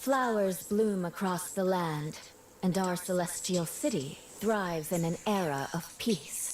Flowers bloom across the land, and our celestial city thrives in an era of peace.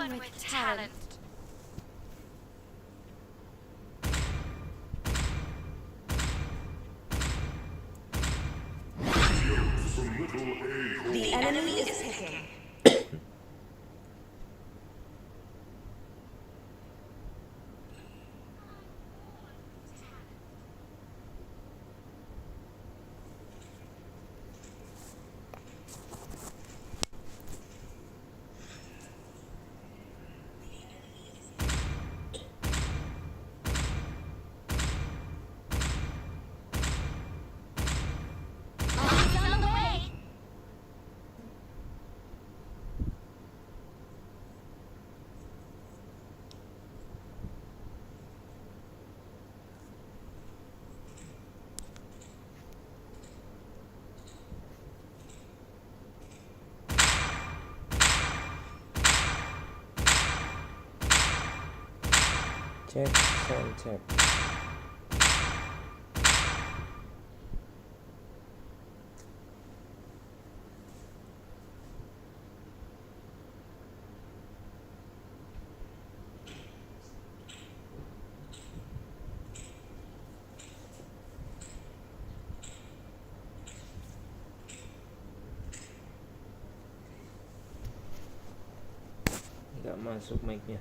one with talent. The enemy is picking. Bombs on the way. Cek, sound check. Nggak masuk mic-nya.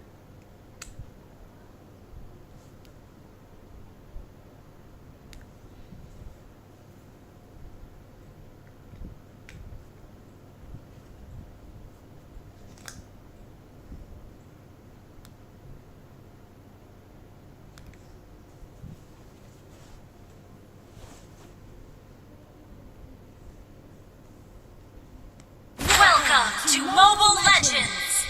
Welcome to Mobile Legends!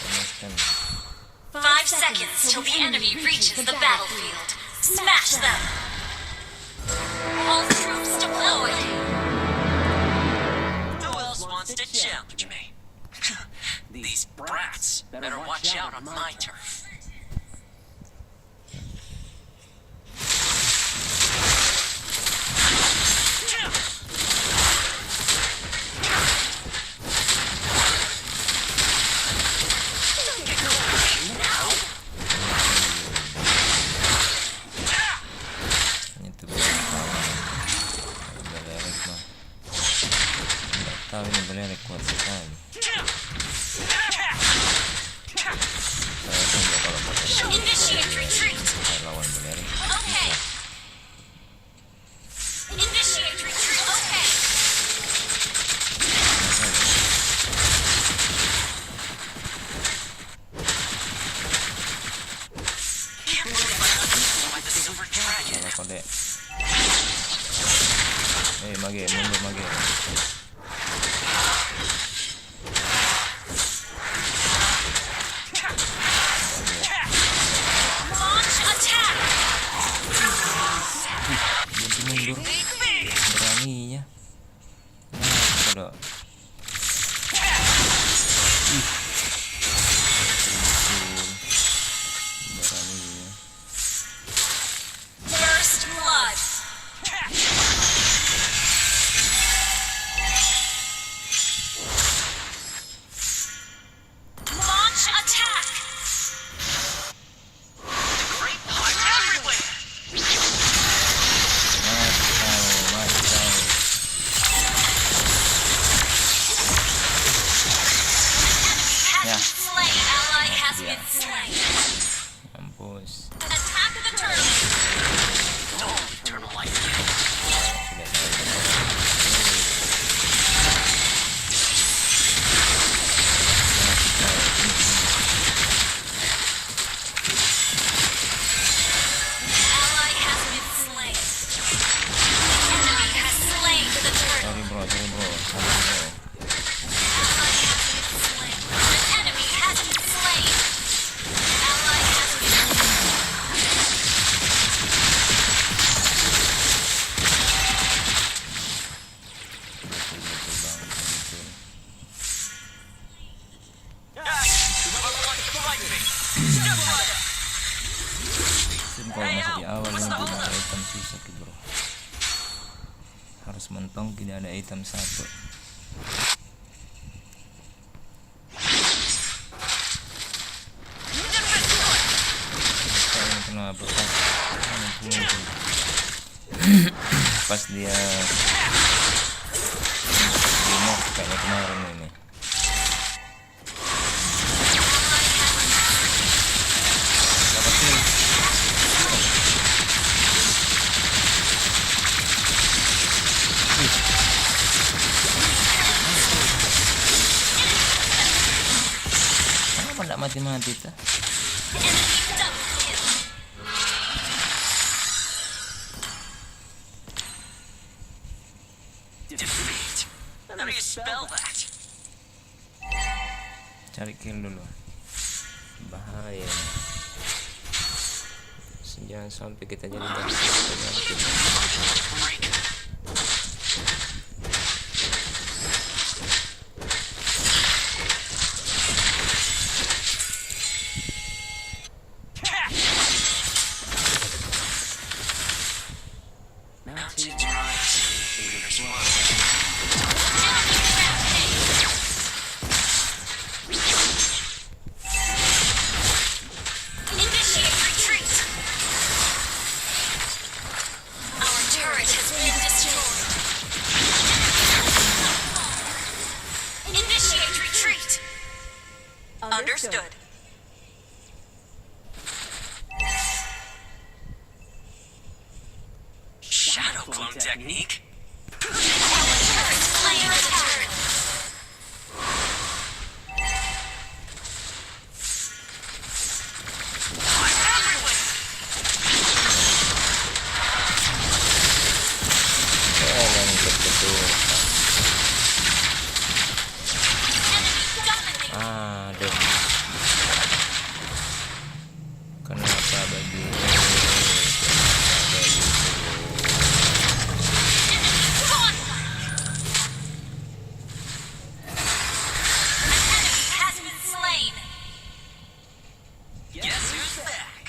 Panas kan. 5 seconds till the enemy reaches the battlefield. Smash them! All troops deployed! Who else wants to challenge me? These brats better watch out on my turf. Itu belerek mah. Nggak tahu ini belerek kuat sekali. Saya coba kalau pakai Initiate retreat! lawan belerek. Okay. Initiate retreat! Okay. Can't believe I got eaten by the silver dragon. Kalau kode. Mage, mundur mage. Launch attack! Mundur. Beraninya. Nah, beraninya. First blood! Launch attack! Great punch everywhere. Has been slain. Ally has been slain. Mampus. Attack the turtle. Don't eternal life again. Sudah tahu. Ally has been slain. Enemy has slain the turtle. Sorry bro. Ally has been slain. An enemy has been slain. Ally has been slain. Betul banget gitu. Whoever wants to fight me, step right up. Sim kalau masih di awal ini belum ada item susah tuh bro. Harus mentong tidak ada item satu. pas dia dimok kayaknya kemarin ini. Dapat kill. Kenapa enggak mati-mati tuh? Defeat. How do you spell that? Cari kill dulu, bahaya nih. Jangan sampai kita jadi Break. Mountains rise, rivers flow. Initiate retreat. Our turret has been destroyed. Initiate retreat. Understood. Shadow clone technique. Player attack. Kalian betul. Aduh. Kenapa begitu? Has been slain. Guess who's back?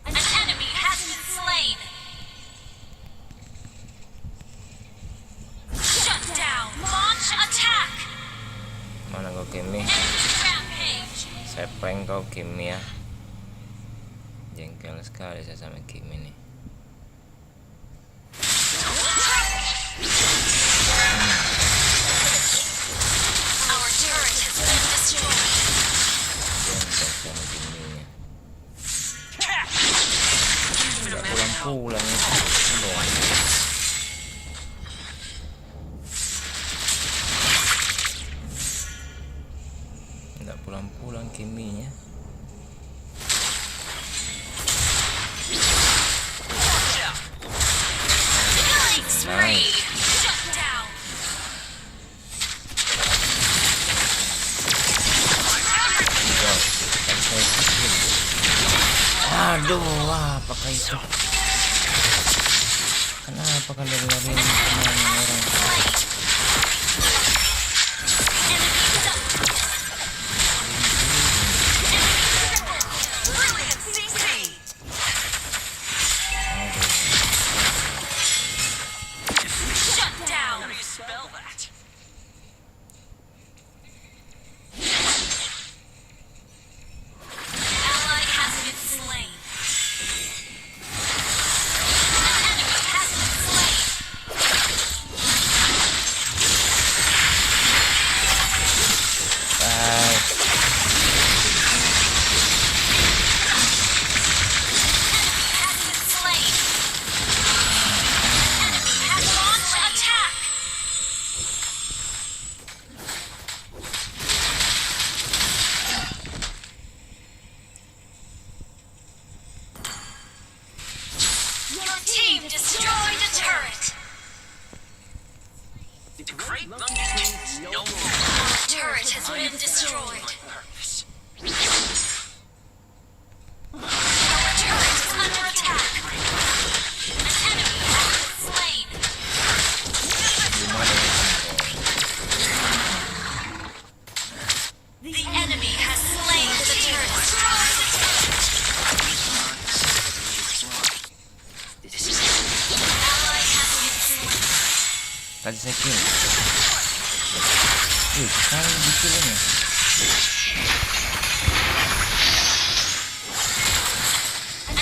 An enemy has been slain. Shut down. Launch attack. Mana kau Kimi? Enemy rampage. Saya prank kau Kimi ya. Jengkel sekali saya sama Kimi nih. Our turret has been destroyed. Jengkel sama Kimi-nya. Nggak pulang-pulang nih. Doang. Nggak pulang-pulang Kimi-nya. Killing spree. Shut down. Aduh, apakah itu? Kenapa kalian lari kemana orang? Brilliant CC. Shut down. How do you spell that? Ally has been slain. An enemy has been slain. Bye. Has been slain. Enemy has launched attack. Your team destroyed a turret. The Great Monkey King is no more. Our turret has been destroyed. Purpose. Our turret is under attack. An enemy has been slain. The enemy has slain the turret. This is Ally has been slain. Tadi saya kill. Sekarang di kill ini. An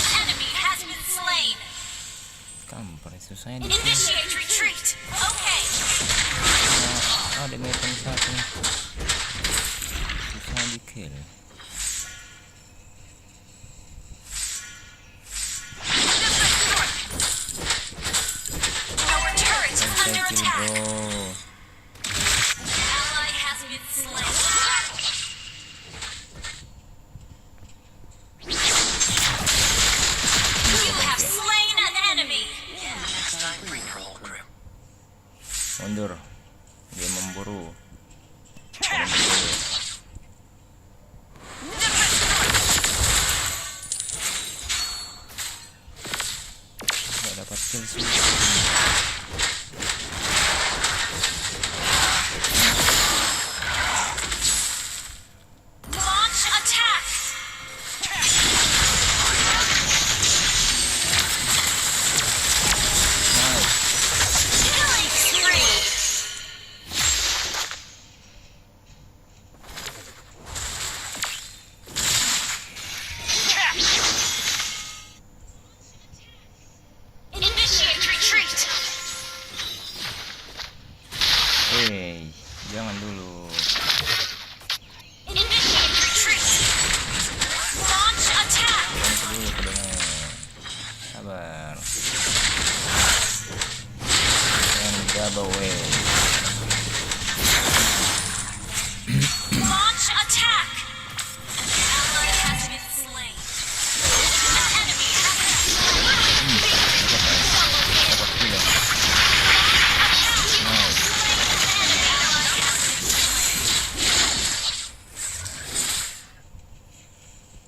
Tampare, susahnya di kill. Initiate retreat. Okay. Ada metong satu. Susah di kill. Our turret is Saya under kill attack. bro. Ally has been slain. You have slain an enemy. Next time, bring your whole crew. Mundur. Dia memburu. Ada memburu. Gak dapat kill sih. Launch attack. Killing spree. Initiate retreat. Jangan dulu. Initiate retreat. Launch attack. Jangan dulu pedangnya. Sabar. Jangan double way. Launch attack. Ally has been slain. An enemy has been slain. Dapat kill ya.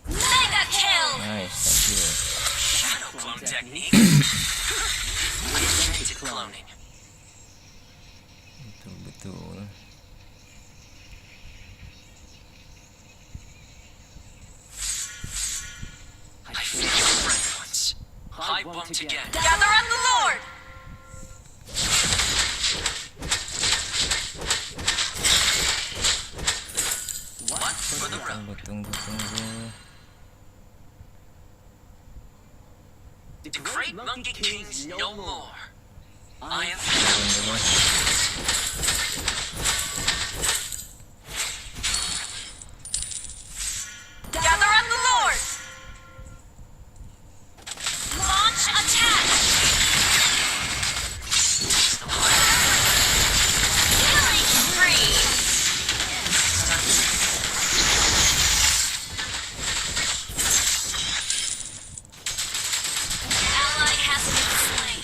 Mega kill. Nice, thank you. Shadow clone technique. I invented cloning. Betul. I failed a friend once. I won't again. Gather on the Lord. What for the road? Tunggu. The great monkey kings no more. I am Turun dulu. Gather on the Lord. Launch attack. Killing spree. Ally has been slain.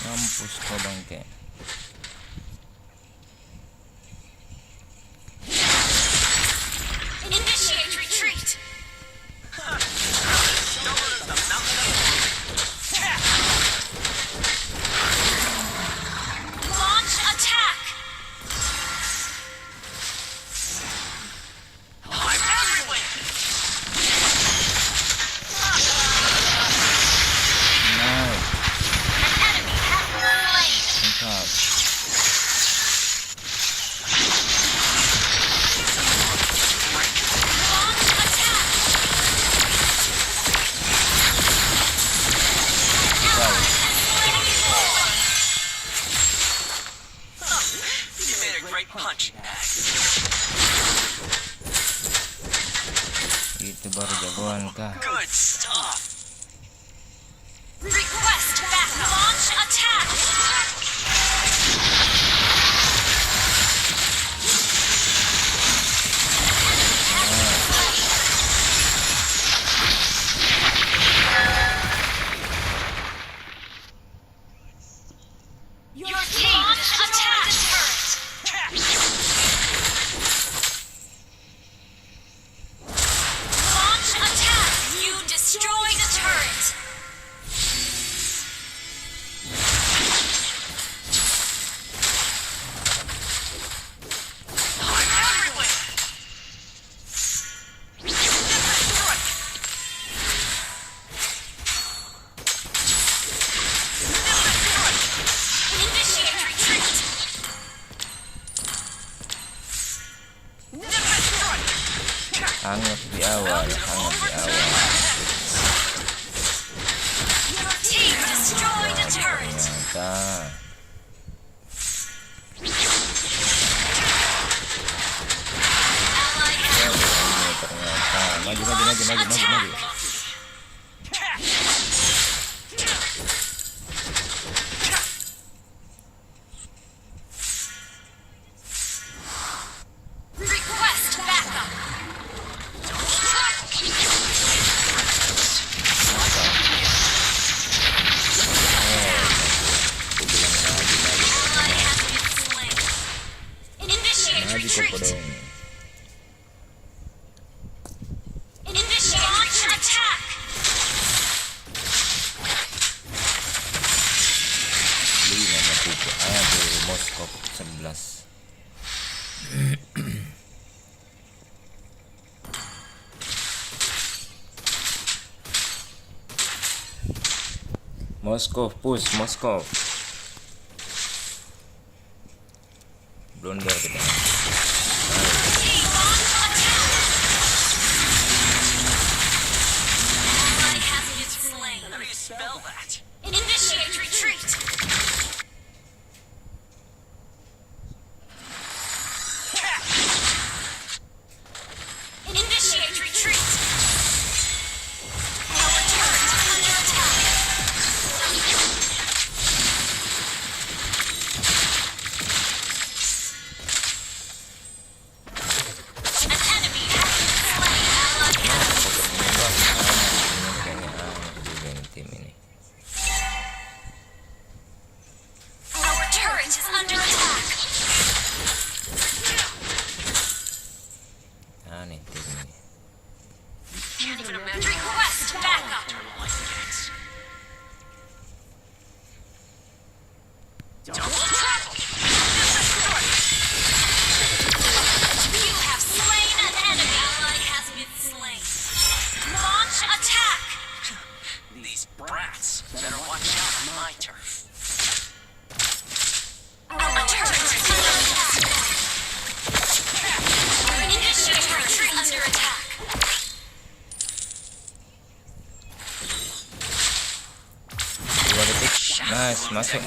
Mampus kau bangke. Initiate retreat. Launch attack. I'm everywhere. Nice. An enemy has been slain. Mantap. Launch attack. You made a great punching bag. Itu baru jagoan kah? Good stuff. Request backup. Launch attack. Your team launch attack. Launch attack. You destroyed a Hangat di awal, hangat di awal. Your team destroyed a turret. Mantap. Ally has Ternyata maju. request backup. Ally has been slain. Initiate Maju kok retreat. dong. Initiate launch attack. Aduh, Moskov 11. Moskov push, Moskov. Blunder kita. Team launch attack. Ally has been slain. How do you spell that? Initiate retreat. Initiate retreat. Our turret is under attack. An enemy has been slain. Ally has Tim ini. Our turret is under attack. Aneh tim ini. Can't even imagine Request backup. like this. Double tap! You have slain an enemy. Ally has been slain. Launch attack. These brats better watch out on my turf. Our turret is under attack. Initiate retreat under attack. Dua detik. Nice, masuk.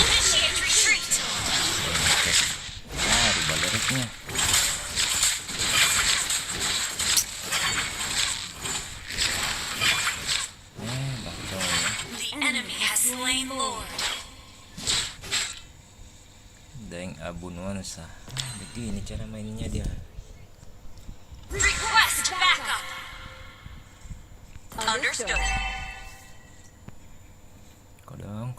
Initiate retreat. Di baliknya. The enemy has slain Lord. Daeng Abu Nuansa. Begini cara mainnya dia. Request backup. Understood. Kodong.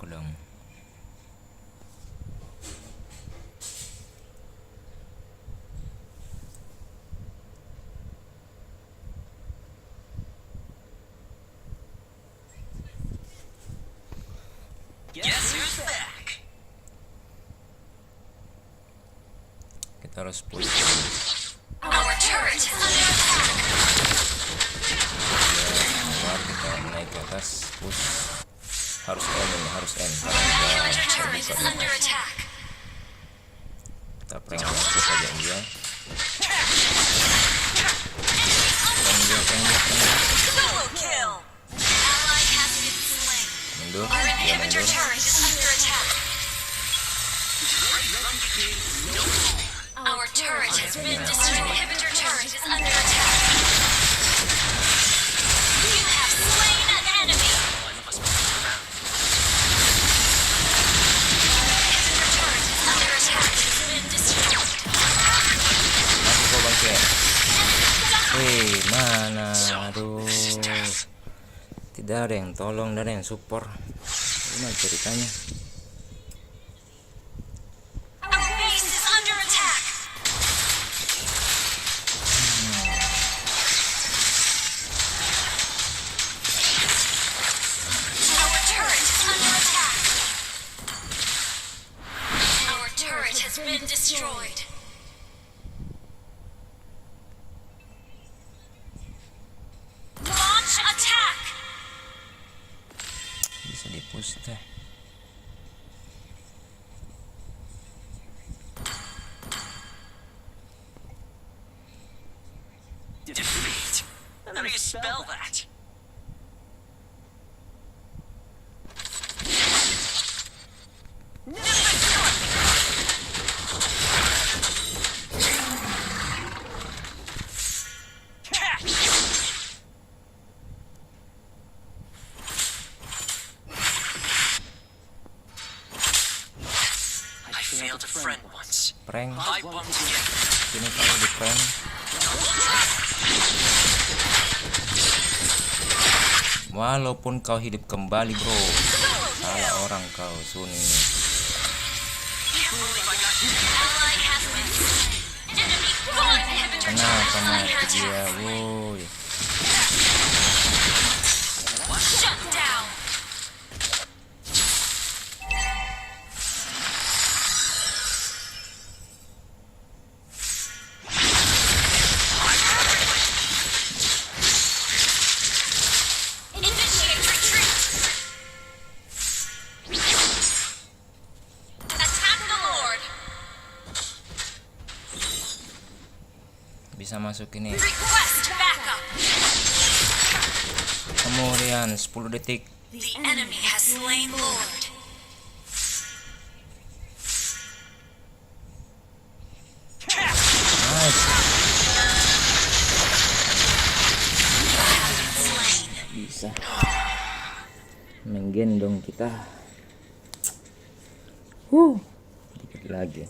Guess who's back? Kita harus push. Our turret is under attack. Keluar, kita naik ke atas, push. Harus end ini, harus end. Our turret is under attack. Kita prank saja dia. Solo kill. Ally has been slain. Mundur, Our dia inhibitor mundur. turret is under attack. Our turret has been destroyed. Inhibitor turret is under attack. You have slain an enemy. Inhibitor turret is under attack. Has been destroyed. Masuk kok bang Ken. Double. Wih, mana? Aduh. Tidak ada yang tolong, tidak ada yang support. Gimana ceritanya? Our base is under attack. Our turret is under attack. Our turret has been destroyed. Launch attack. Bisa di-push teh. failed a friend once. Prank. I bumped again. Sini kau di prank. Walaupun kau hidup kembali bro, salah orang kau Suni. Can't believe I got you. Ally has been slain. Enemy core inhibitor Kenapa ally mati has dia, been slain. woi? Shut down. Initiate retreat. Attack the Lord. Bisa masuk ini. Request backup. Kemudian 10 detik. The enemy has slain Lord. Nice. Bisa menggendong kita. Dikit lagi.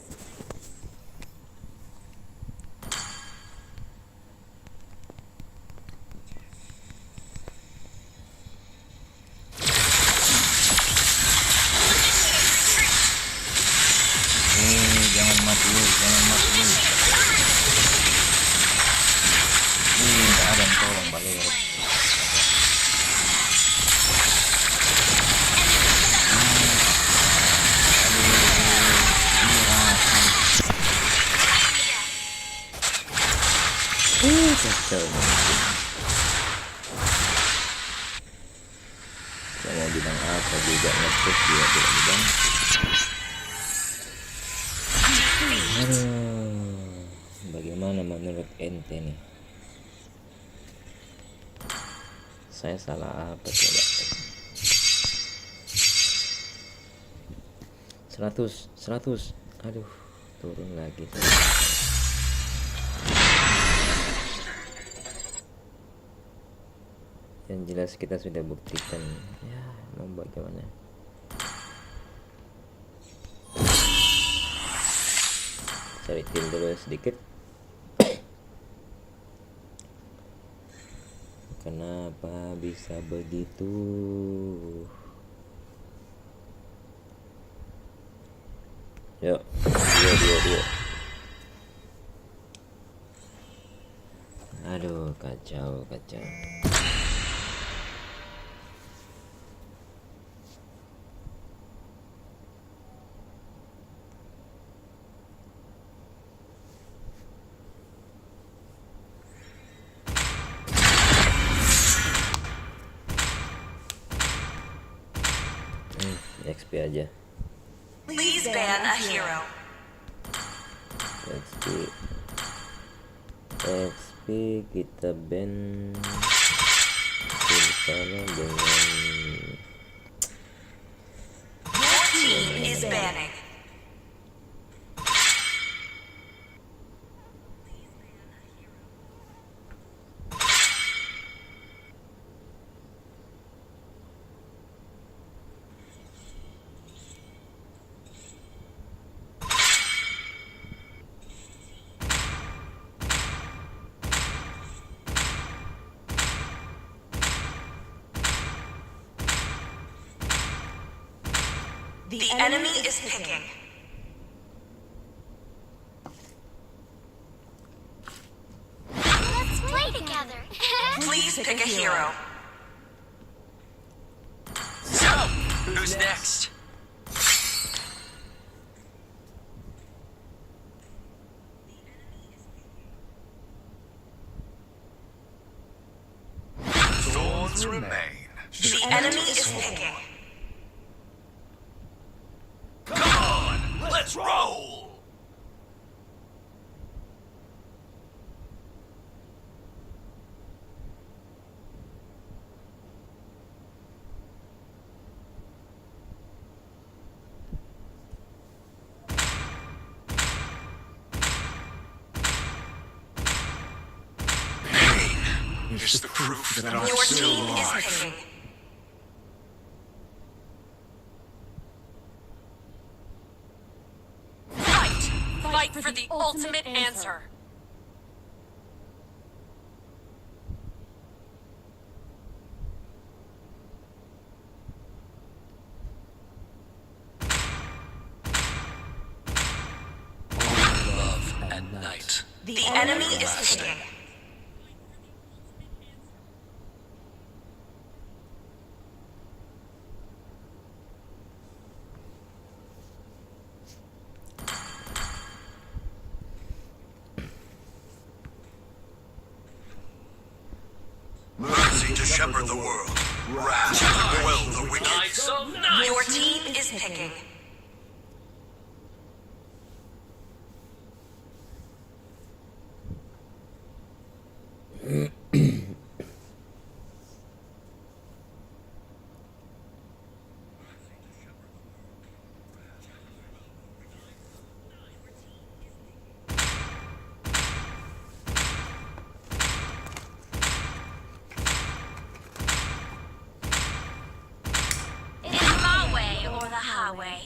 Jangan mati lu, jangan mati lu. Nggak ada yang tolong balik. Kacau. Saya mau bilang apa juga ngepush dia tidak bilang. Aduh, bagaimana menurut ente nih? Saya salah apa coba? 100. Aduh, turun lagi. Yang jelas kita sudah buktikan, ya mau bagaimana? Cari kill dulu sedikit. Kenapa bisa begitu? Yuk, dua. Aduh, kacau. XP aja. Please ban a hero. XP kita ban bersama dengan Your team is banning. The enemy is picking. Let's play together. Please pick a hero. So, who's next? Thorns remain. The enemy is picking. Come on, let's roll! Pain is the proof that I'm Your still team is alive. picking. wait for the ultimate answer. Love at night. The enemy is picking. Mercy to shepherd the world. Wrath to quell the wicked. Knights of Night! Your team is picking. It's my way or the highway.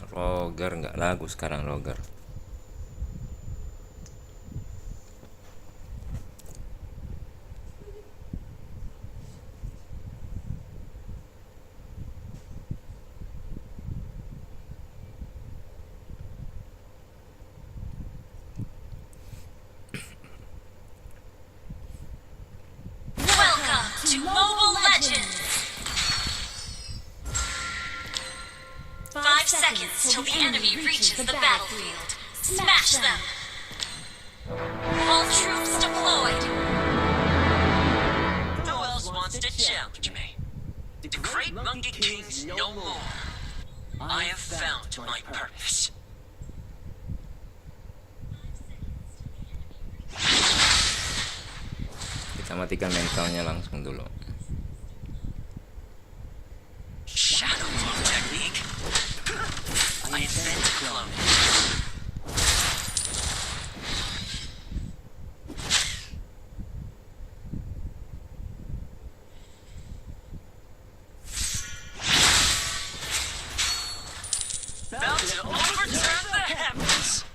Roger nggak lagu sekarang Roger. Welcome to Mobile Legends! 5 seconds till the enemy reaches the battlefield. Smash them! All troops deployed! Who else wants to challenge me? The great Monkey King's no more. I have found my purpose. Kita matikan mentalnya langsung dulu. Shadow clone technique? I invented cloning. About to overturn the heavens.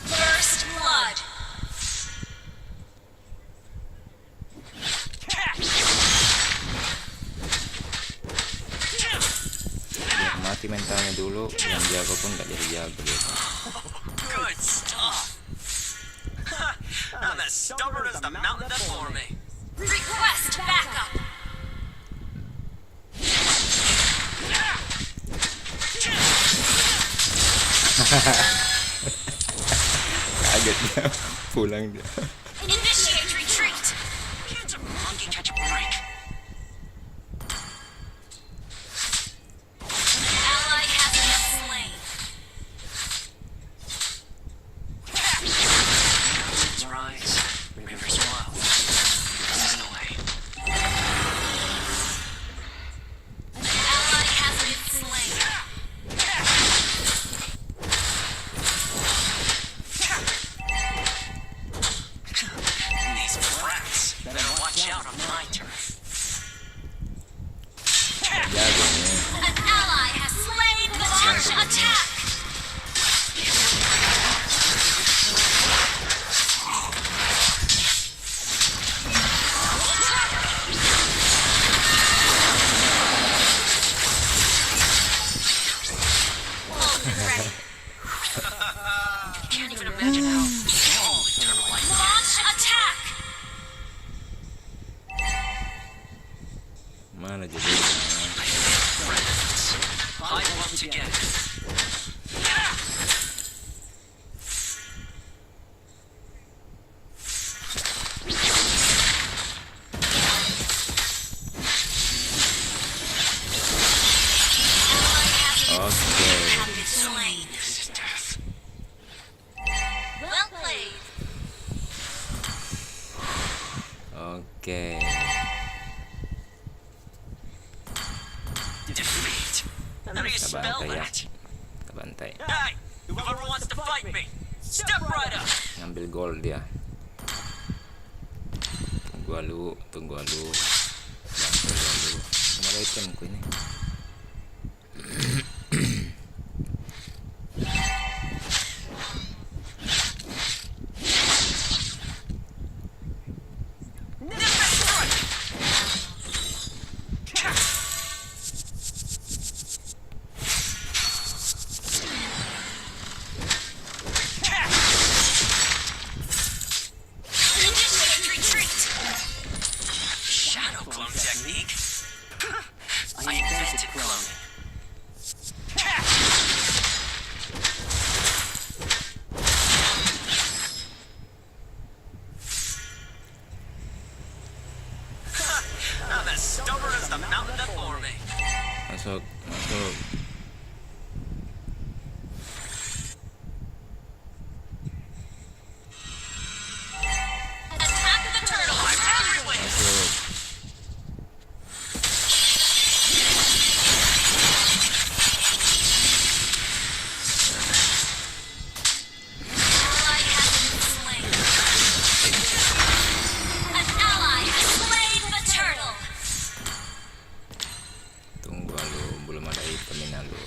First blood! Biar mati mentalnya dulu, yang jago pun nggak jadi jago gitu. Good stuff. I'm as stubborn as the mountain before me. Request backup! Kaget dia, pulang dia. Initiate retreat! Can't a monkey catch a break? An ally has been slain. Mountains rise, rivers flow. This is the way. An ally has been slain. These brats better watch out on my turf. Jago nih. An ally has slain the launch attack. Ultimate ready. Can't even imagine how all eternal life. Launch attack. Okay. Defeat. How do you spell Kabantay that? Kabantay. Hey! Whoever wants to fight me, step right up! Ngambil gold dia. Tunggu alu. Kemana item ko ini? Initiate retreat. Shadow clone technique? I invented cloning. I'm as stubborn as the mountain before me. Masuk. Attack the turtle. I'm everywhere! Ally has been slain. An ally has slain the turtle. Tunggu alu, belum ada item ini alu.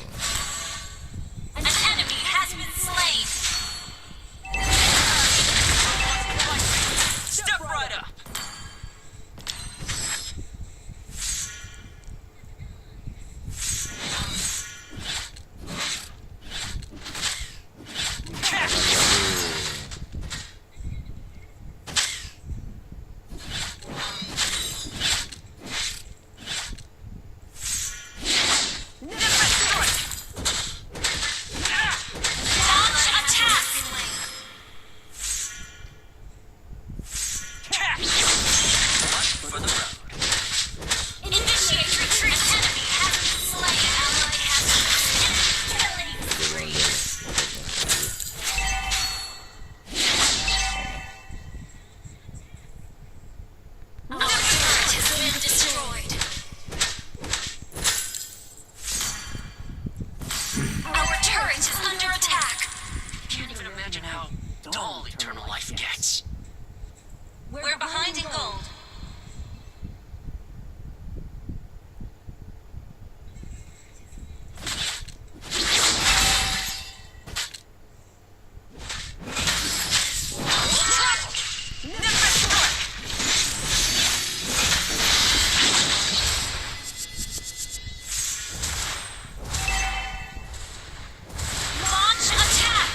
An enemy has been slain. Step right up! Launch attack. For the road. Initiate retreat. An enemy has been slain. Ally has been killing spree. Our turret has been destroyed. Our turret is under attack. Can't even imagine how dull eternal life gets. We're behind in gold. Launch attack.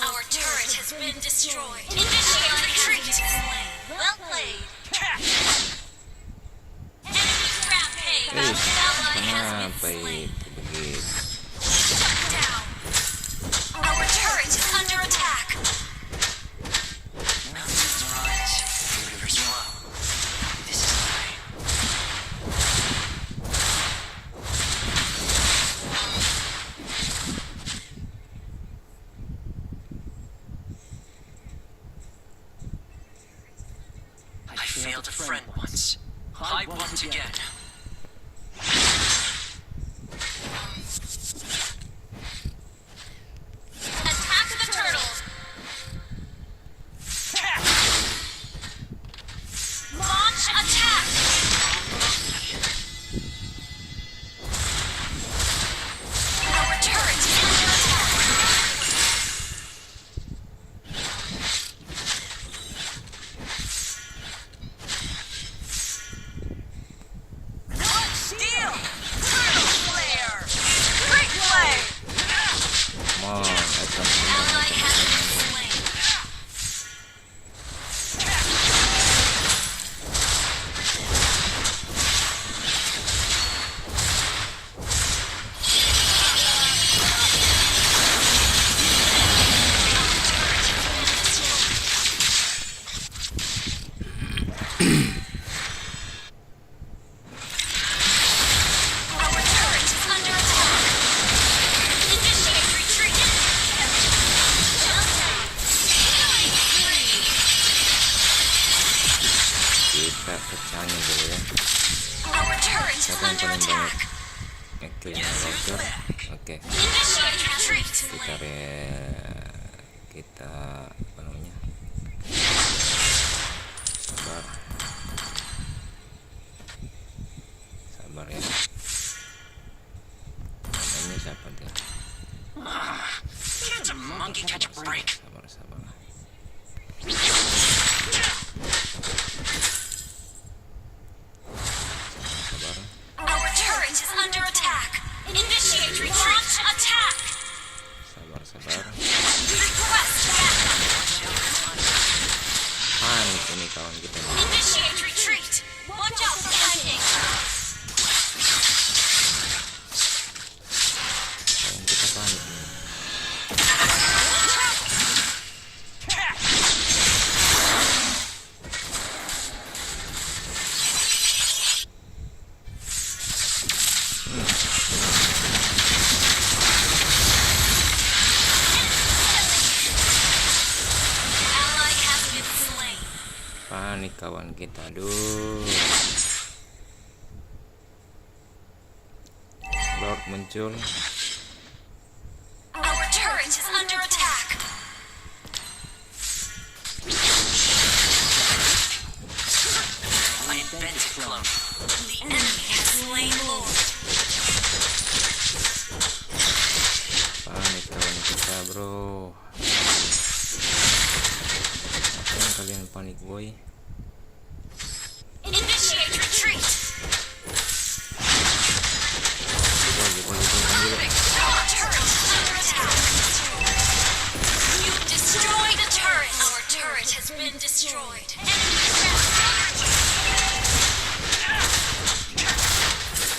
Our turret has been destroyed. Initiate retreat. Well played. Enemy rampage. Ally has been Kenapa slain. itu begitu? Shut down. Our turret is under attack. Mountains rise, rivers flow. This is mine. I failed a friend once. I won't again. Attack the turtle. Launch attack. Our turret is under attack. Steel! Turtle Flare! Great play! Come on, item. Ally has been slain. Our turret is under attack. Initiate retreat. Shut down. itu yang rocker. Oke. Initiate retreat. Kita apa namanya? Sabar ya. Namanya siapa dia? Can't a monkey catch a break? Sabar. Our turret is under attack. Initiate retreat. Launch attack. Sabar. Request backup. Panik ini kawan kita nih. Initiate retreat. Watch out for lightning. Kawan kita panik nih. Ally has been slain. Panik kawan kita. Aduh. Lord muncul. Our turret is under attack. I invented clone. The enemy has slain Lord. Panik kawan kita, bro. Ngapain kalian panik, boy? Initiate retreat. Our turret is under attack. You destroyed a turret. Our turret has been destroyed.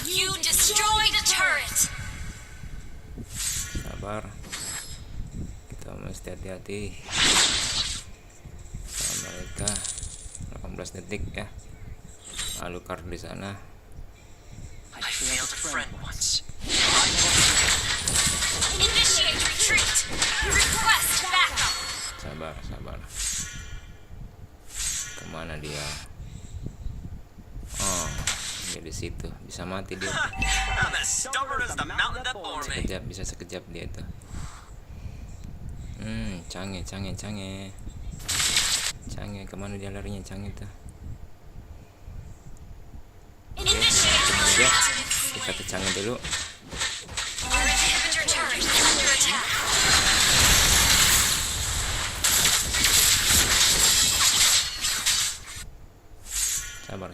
You destroyed a turret. Sabar. Kita mesti hati-hati sama mereka. 18 detik ya. Alucard di sana. I failed a friend once. Initiate retreat. Request backup. Sabar. Kemana dia? Oh, dia di situ. Bisa mati dia. I'm as stubborn as the mountain that bore me. Bisa sekejap dia itu. Canggih. Kemana dia larinya Canggih tuh? Initiate Ya, retreat. kita ke Canggih dulu. Our inhibitor turret is under attack.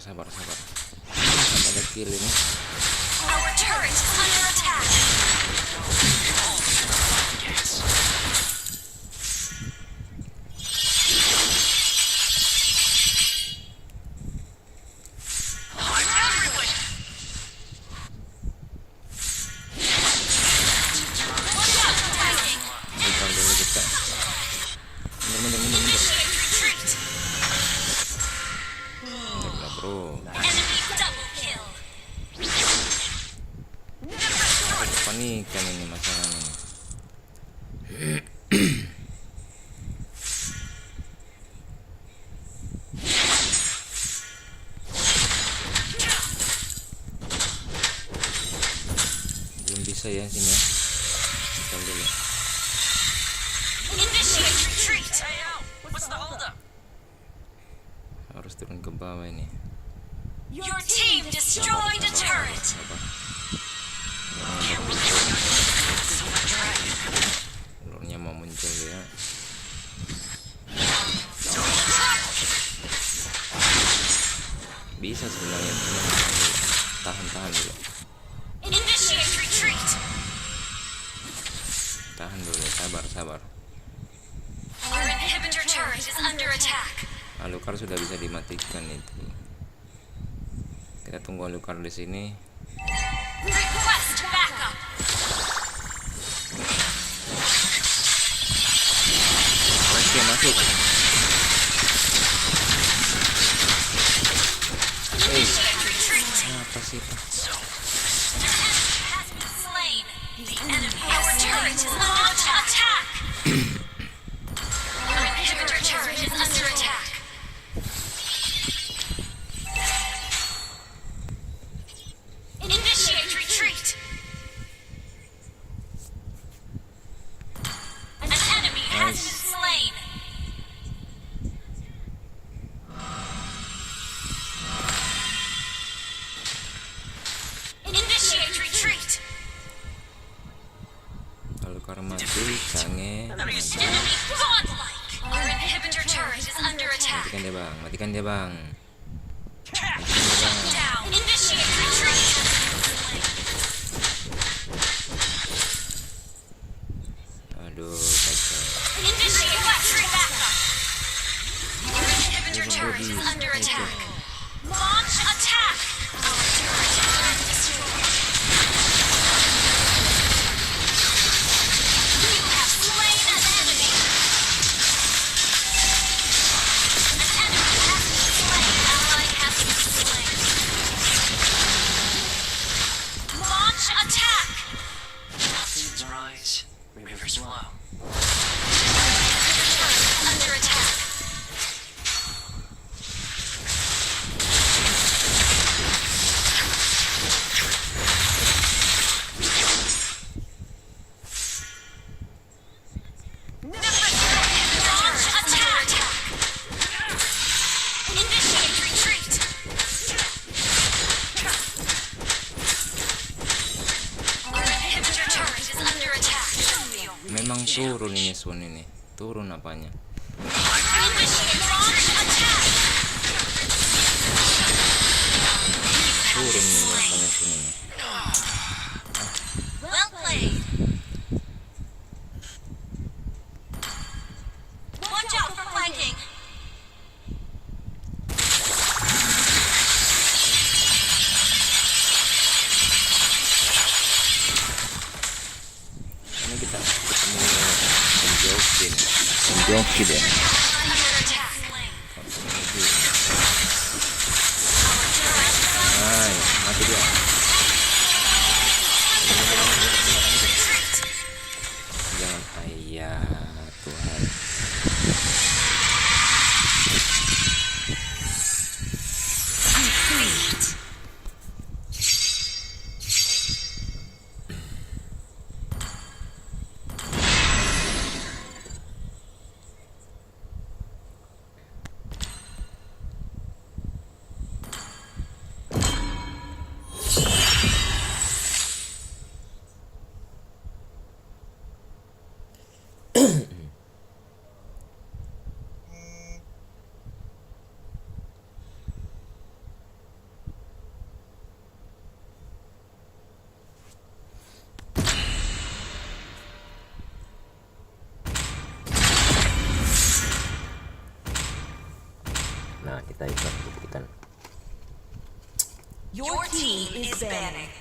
Sabar. Ada kill ini. Our turret is under attack. I'm everywhere. Watch out for lightning. Bukan dulu kita. Mundur. Initiate retreat. Mundur, bro. Enemy double kill. Panikan ini masalahnya. Belum bisa ya sini ya. Kita dulu. Initiate retreat. Hey, out. What's the holdup? Harus turun ke bawah ini. Your team destroyed a turret. Sabar. Ulurnya mau muncul dia. Bisa sebenarnya, tahan dulu. Initiate retreat. Tahan dulu, sabar. Our inhibitor turret is under attack. Alucard sudah bisa dimatikan itu. Kita tunggu Alucard di sini. Request backup. Oke, masuk. Initiate retreat. Apa sih itu? Your enemy has been slain. The enemy. Our turret is under attack. Our inhibitor turret is under attack. Initiate retreat. This enemy godlike. Our inhibitor turret is under attack. Matikan dia bang, matikan dia bang. Down. Initiate retreat. Aduh, kacau. Initiate battery backup. Our inhibitor turret is under attack. Launch attack. Our turret has been destroyed. You have slain an enemy. An enemy has been slain. Ally has been slain. Launch attack. Seas rise, rivers flow. Under attack. Launch attack. Initiate retreat. Our inhibitor turret is under attack. Memang turun ini Sun ini. Turun apanya? Initiate launch attack. Turun ini apanya Sun ini. Well played. Watch out for flanking. Ini kita ketemu Jokin. Jokin ya. Under attack. Hai, mati dia. Jangan ayah Tuhan. Nah, kita ikut buktikan. Your team is banning.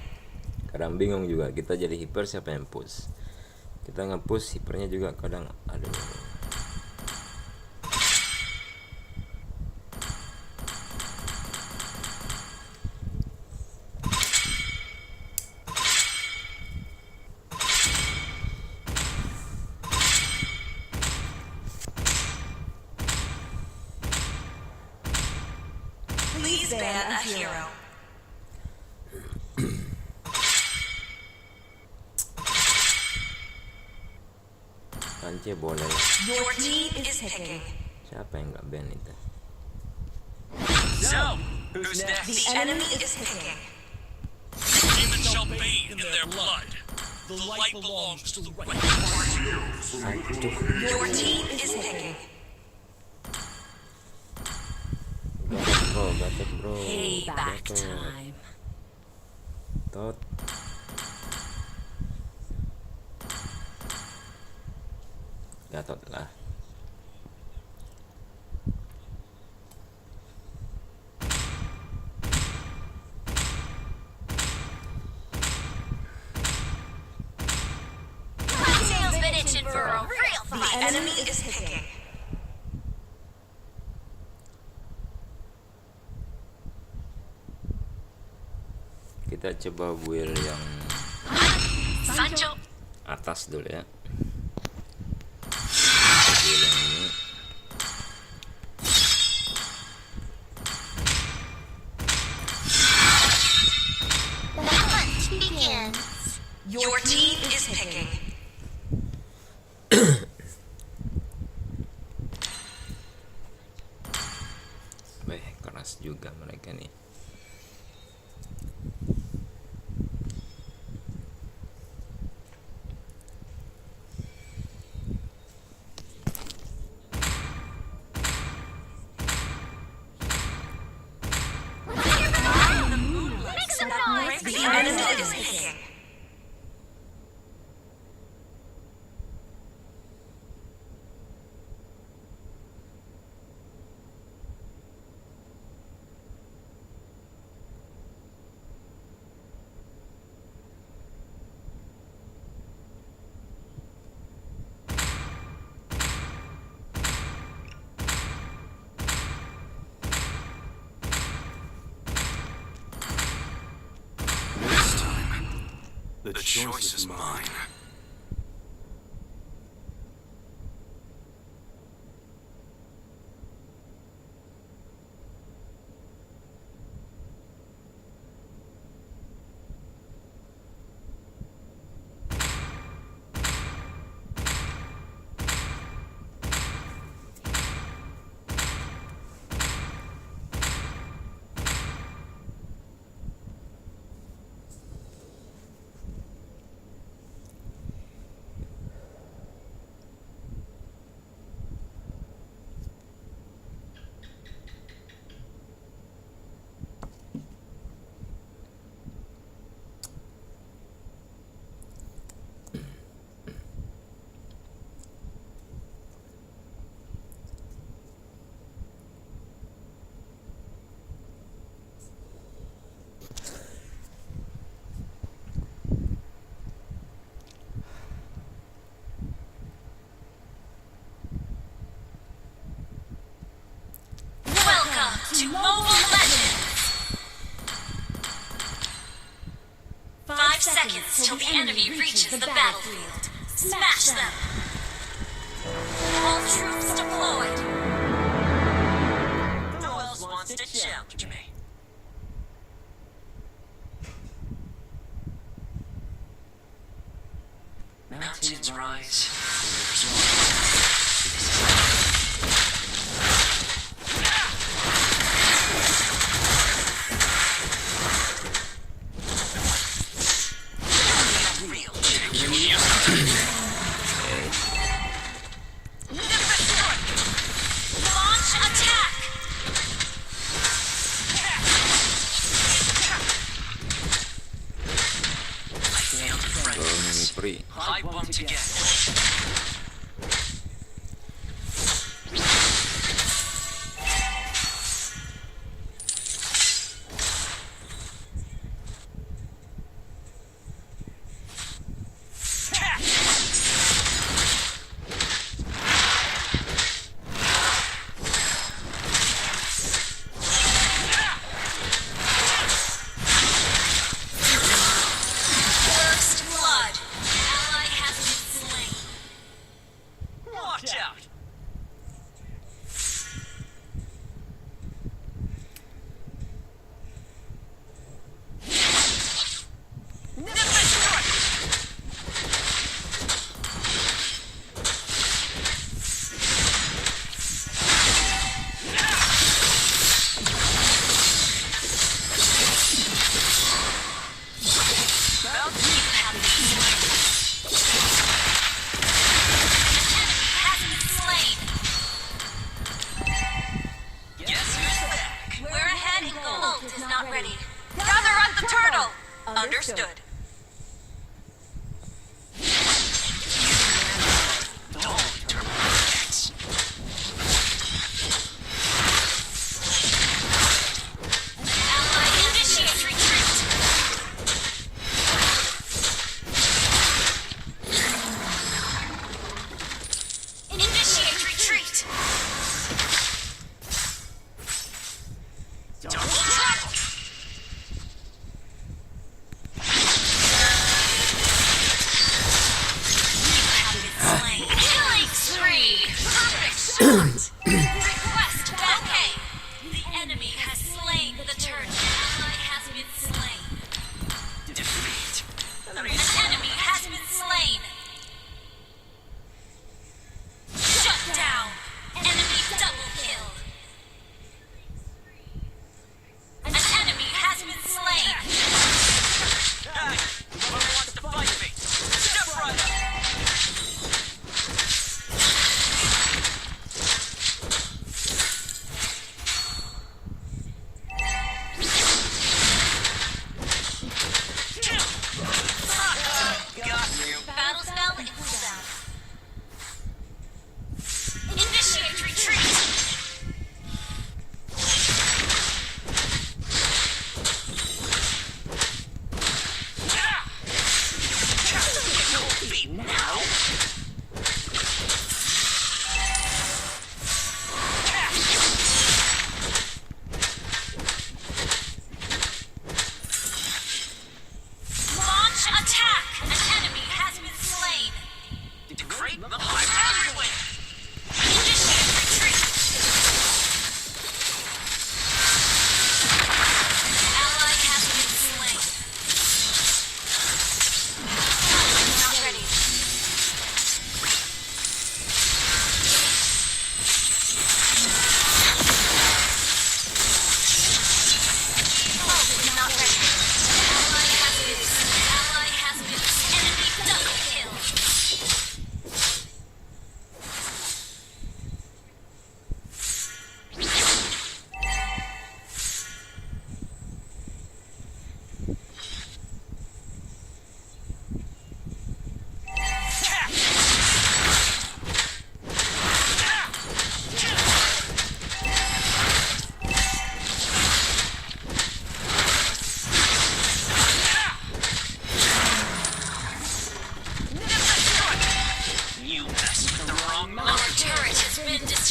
Kadang bingung juga kita jadi hiper siapa yang push. Kita nge-push hipernya juga kadang aduh. Please ban a hero. Kance boleh. Your team is picking. Siapa yang nggak ban itu? So, who's next? The enemy is picking. Demons shall bathe in their blood. The light belongs to the right. Your team is picking. Gatot bro. Payback Gatot. time. Tot. Gatot lah. My tail's been itching for a real The fight. enemy is picking. Kita coba build yang Sancho. atas dulu ya. Build yang ini. The hunt begins. Your team is picking. Keras juga mereka nih. choice is mine. Welcome to Mobile Legends! 5 seconds till the enemy reaches the battlefield. Smash them! All troops deployed! Who else wants to challenge me? Mountains rise. Real Launch attack! I failed friends. Free. I bumped again. First blood! Ally has been slain. Watch out! Has been slain. Guess who's back? We're ahead and gold is not ready. Gather at the turtle! Understood. Don't turn my backs. Ally initiate retreat! Initiate retreat! Double trouble!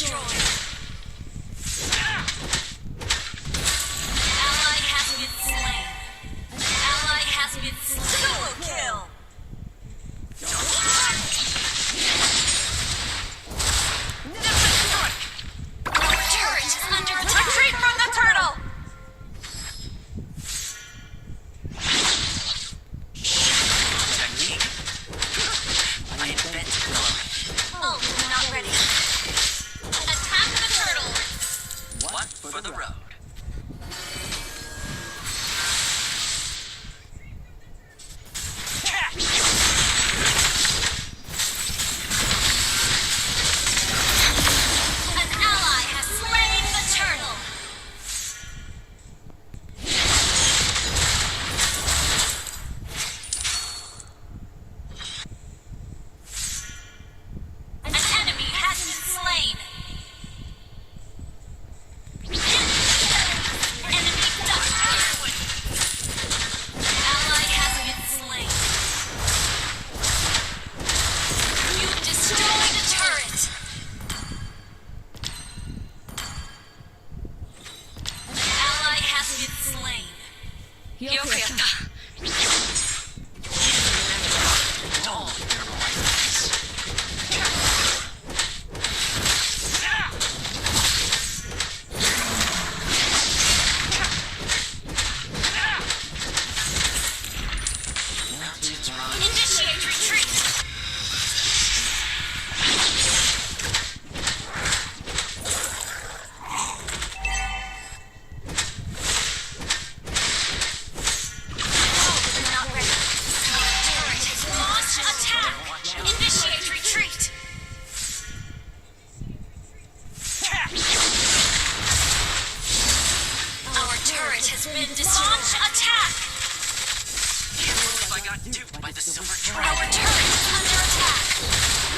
destroyed. Ally has been slain. Ally has been slain. Solo kill. Our turret is under attack. Retreat from the turtle. Technique. I invented one. Oh, not ready. Attack the turtle. One for the road. An ally has slain the turtle. An enemy has been slain. Enemy double. Ally has been slain. You've destroyed a turret. Ally has been slain. よくやった。 Initiate retreat. Not ready. Turret has launched attack. Initiate retreat. Our turret has been destroyed. Launch attack. I got duped by the silver Our dragon. turret is under attack.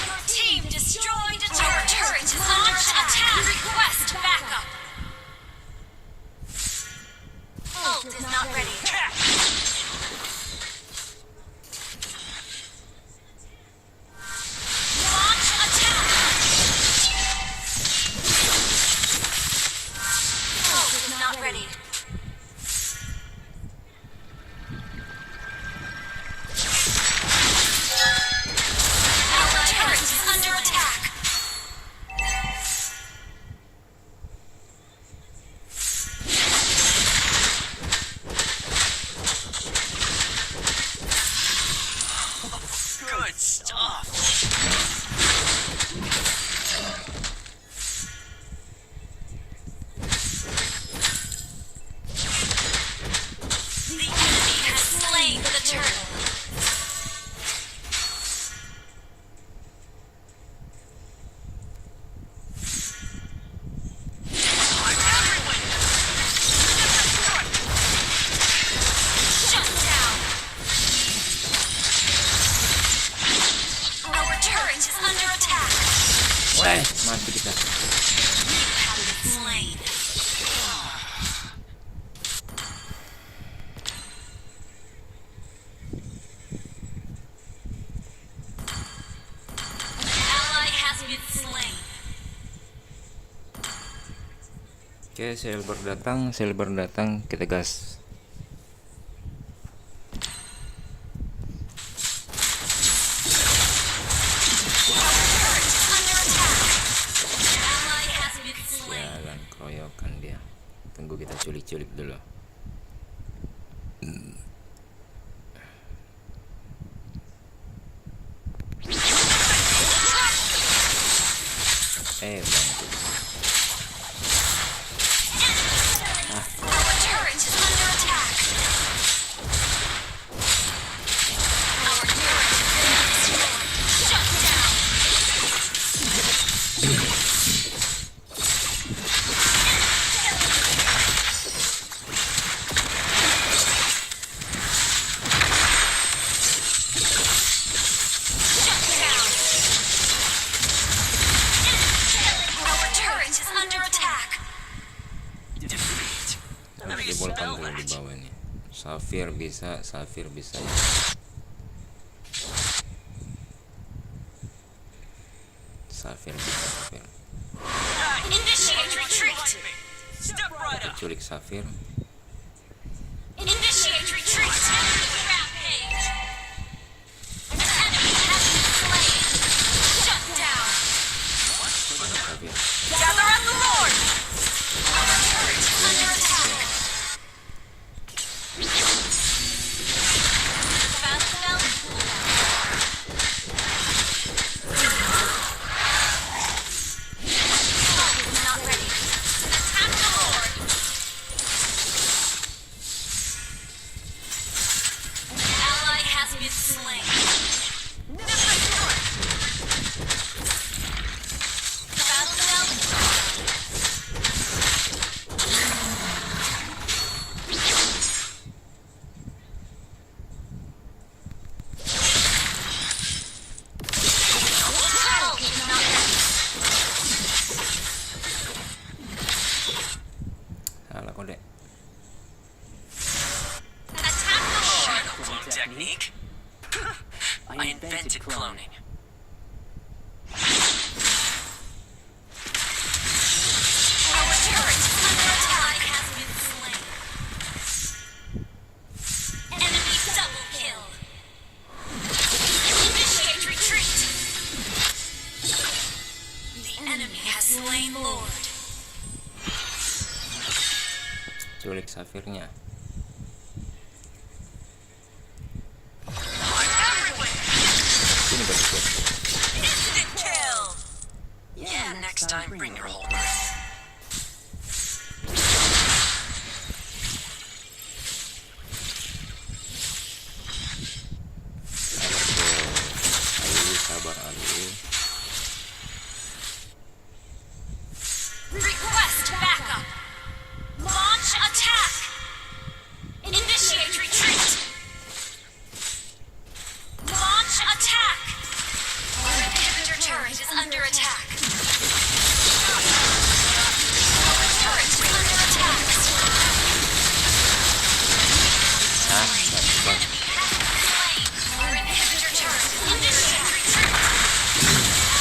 Your team destroyed a turret. Our turret is under attack. Request backup. Ult is not ready. Launch attack. Ult is not ready. Our turret is under attack. Good stuff. The enemy has slain the turtle. I'm everywhere. Shut down. Our turret is under attack. Weh, mati kita. You have been slain. Ally has been slain. Oke, silver datang, kita gas. Turret is under attack. Ally has been slain. Jalan keroyokan dia. Tunggu kita culik-culik dulu. Bantu. Our turret is under attack. Our turret has been destroyed. Shut down. Shut down. Our turret is under attack. Defeat. How do you Jebolkan spell dulu di that? bawah nih. Safir bisa. Safir bisa. Initiate retreat. Step right up. Culik Safir. Initiate retreat. Rampage. An enemy has been slain. Shut down. Safir. Gather at the Lord. Our turret is under attack. Battlefield. Not ready. Attack the Lord. An ally has been slain. Battlefield. Turtle is not ready. Salah kode. Attack the Lord. Clone technique? I invented cloning. Our turret is under attack. Has been slain. Enemy double kill. Initiate retreat. The enemy has slain Lord. Culik Safirnya. I'm everywhere. Sini bagi. Instant kill. Yeah, next time bring your whole crew. Ayo sabar Ali. Request backup. Launch attack. Initiate retreat. Launch attack. Our inhibitor turret is under attack. Our turret is under attack. Ah, bang. Slain. Our inhibitor turret is under attack.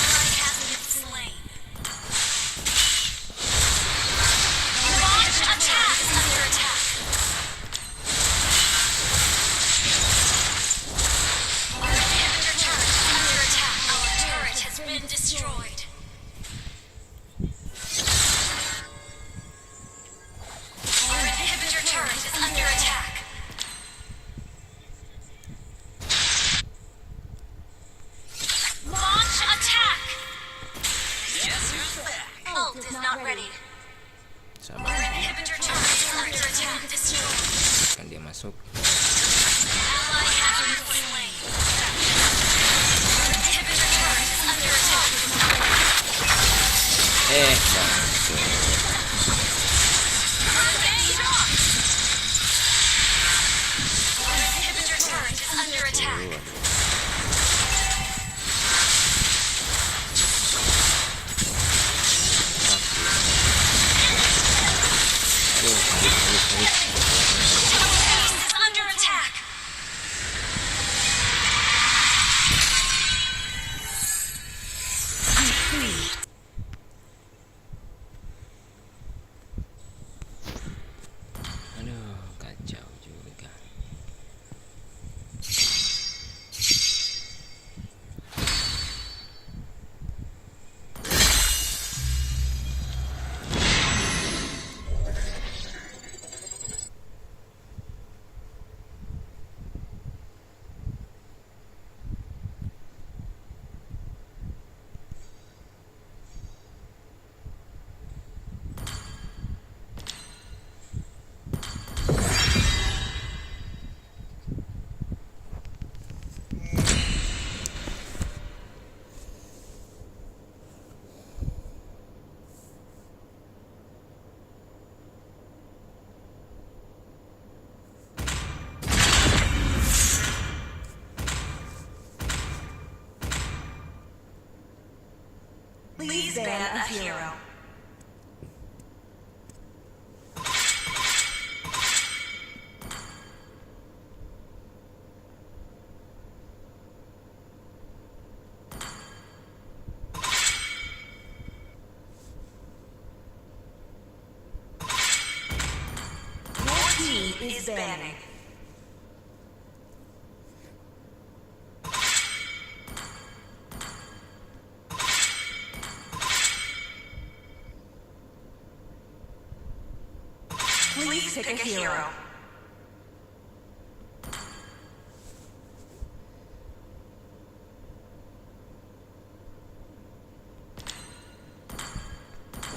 Ally has been slain. Launch attack is under attack. Our inhibitor turret is under attack. Our turret has been destroyed. Our inhibitor turret is under attack. Launch attack! Guess who's back? Ult is not ready. Sabar. Our inhibitor turret is under attack. Destroyed. Kan dia masuk. Ally has been slain. Our inhibitor turret is under attack. Masuk. Revenge shot! Our inhibitor turret is under attack. Aduh, habis. Base is under attack. Aduh, kacau juga. Please ban a hero. is banning. Please pick a hero.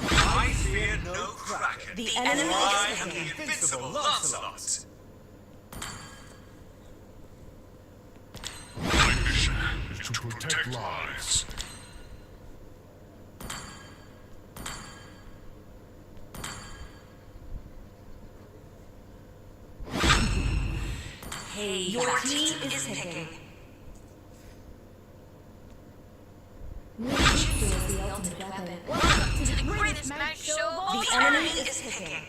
I fear no kraken. The enemy I is am the picking. invincible Lancelot. My mission is to protect lives. Your team is picking. The ultimate weapon. Welcome to the greatest magic show of all The time. enemy is picking.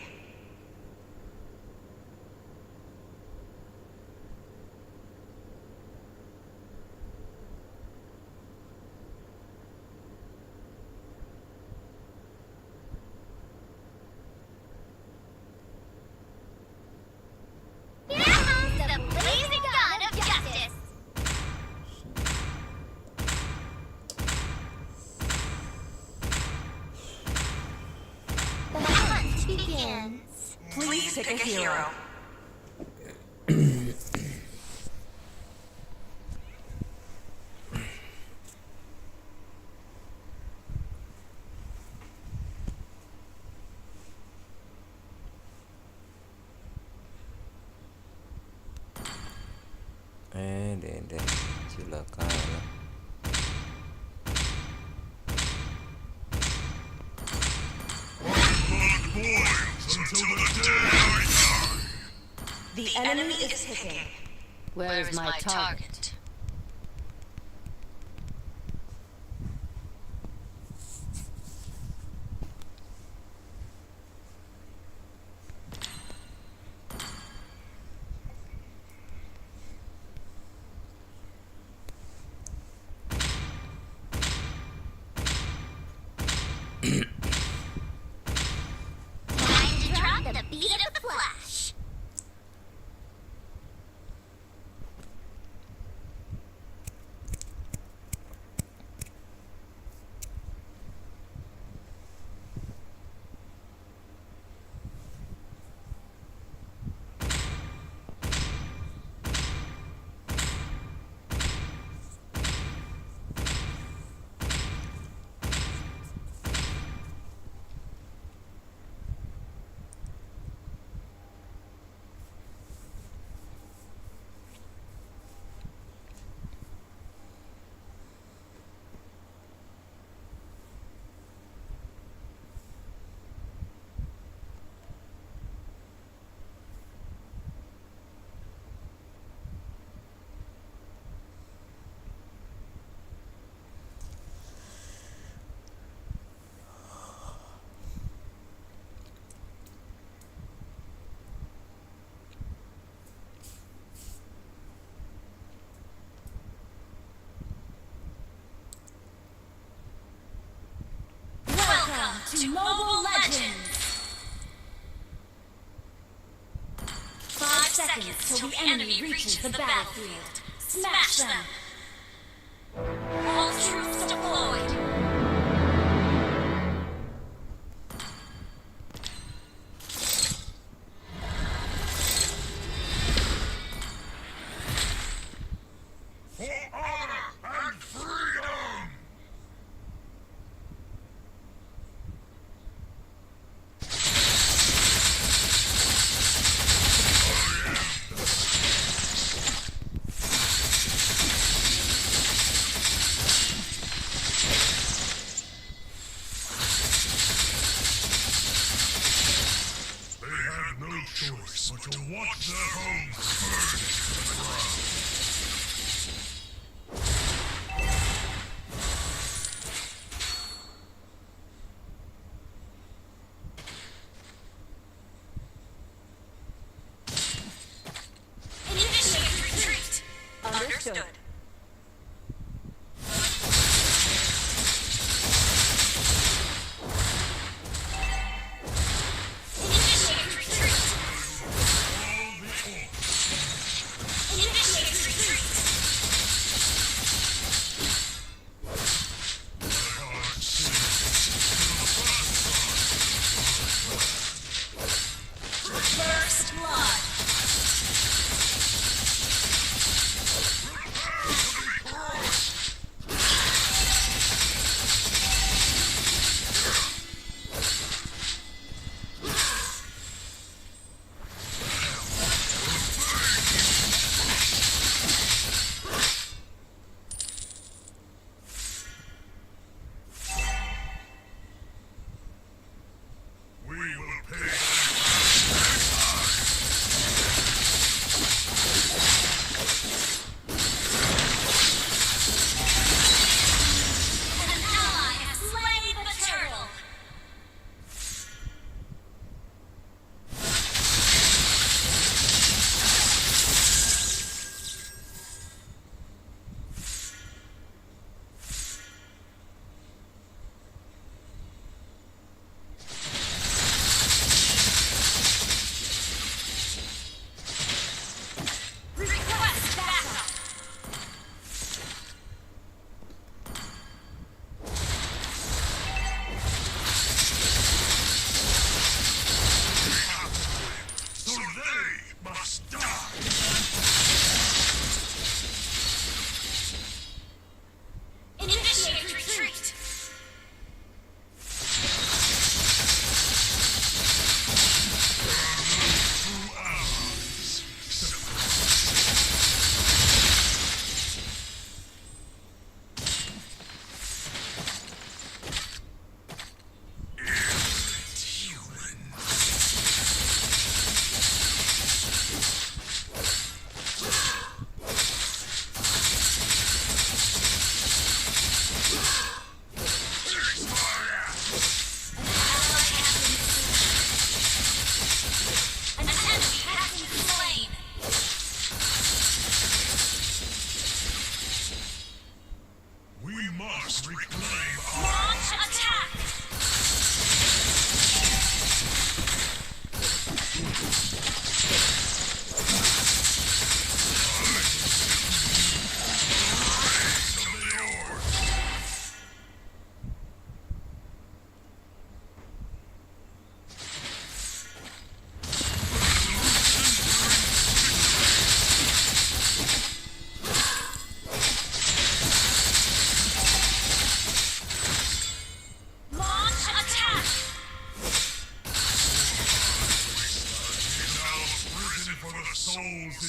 Here comes the blazing gun of justice. The hunt begins. Please pick a hero. Dede, silakan. The enemy is picking. Where's my target? Time to drop the beat of the flash. Welcome to Mobile Legends! 5 seconds till the enemy reaches the battlefield. Smash them! All troops deployed! Choice but to watch their homes burn to the ground. Initiate retreat! Understood. Initiate retreat!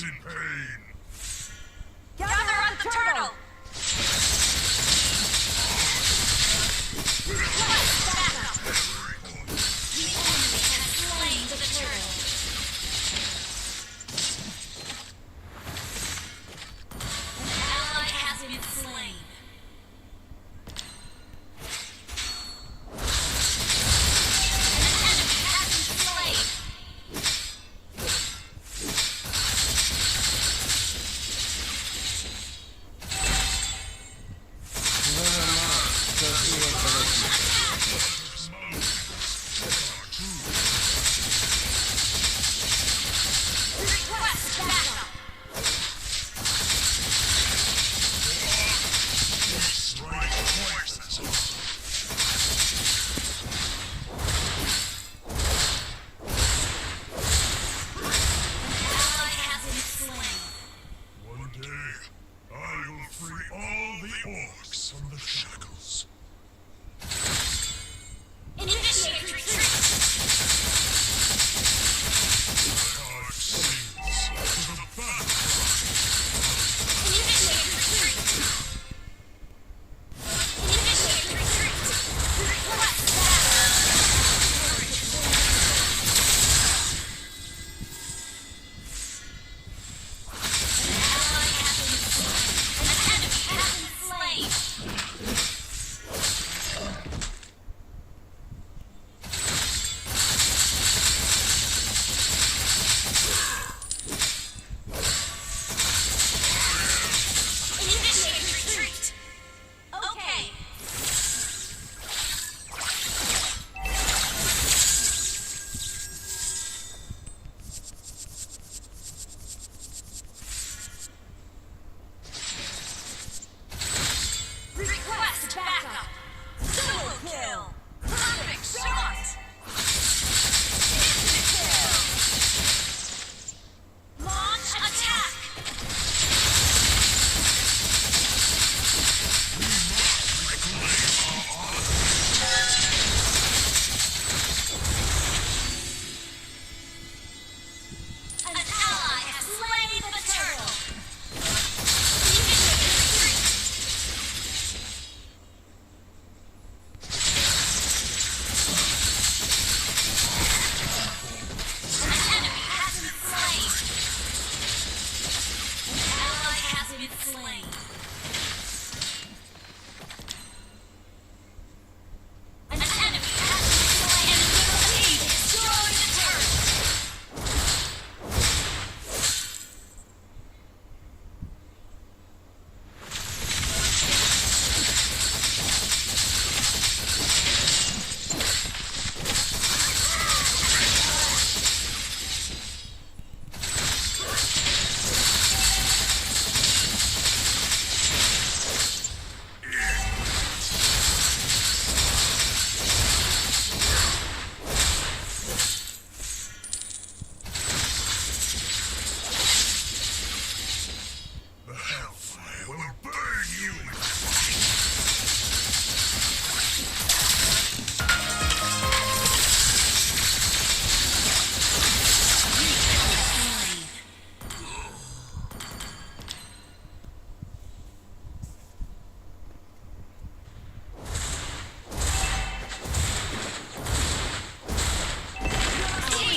in pain. Gather at the turtle! Slain the turtle. An ally has been slain. An enemy has been slain. Request backup. Strike twice. Ally has been slain. One day, I will free all the orcs from the shackles. Initiate retreat. Heart sings to the battle. Initiate retreat. Initiate retreat. Request An enemy has been slain. Initiate retreat. Okay. Request backup. Double kill. Perfect shot. Instant kill. Launch attack. An ally has slain the turtle. Initiate retreat. An enemy has been slain. An ally has been slain. An enemy has been slain. Enemy destroy the turret. The hellfire will burn you.